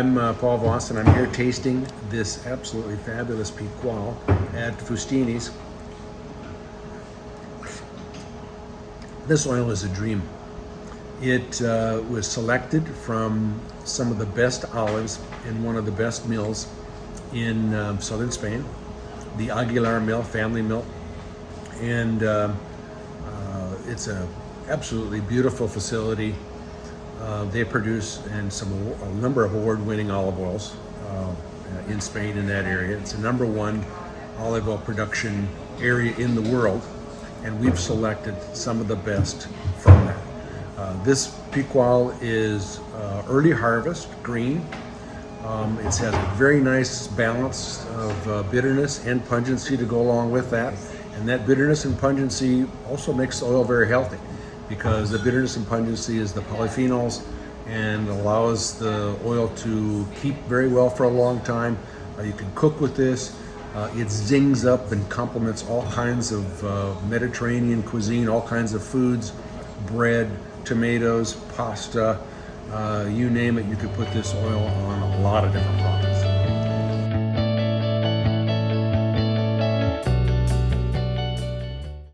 I'm Paul Voss, and I'm here tasting this absolutely fabulous Picual at Fustini's. This oil is a dream. It was selected from some of the best olives in one of the best mills in southern Spain, the Aguilar mill, family mill, and it's an absolutely beautiful facility. They produce a number of award-winning olive oils in Spain, in that area. It's the #1 olive oil production area in the world, and we've selected some of the best from that. This Picual is early harvest, green. It has a very nice balance of bitterness and pungency to go along with that. And that bitterness and pungency also makes the oil very healthy, because the bitterness and pungency is the polyphenols and allows the oil to keep very well for a long time. You can cook with this. It zings up and complements all kinds of Mediterranean cuisine, all kinds of foods, bread, tomatoes, pasta, you name it. You could put this oil on a lot of different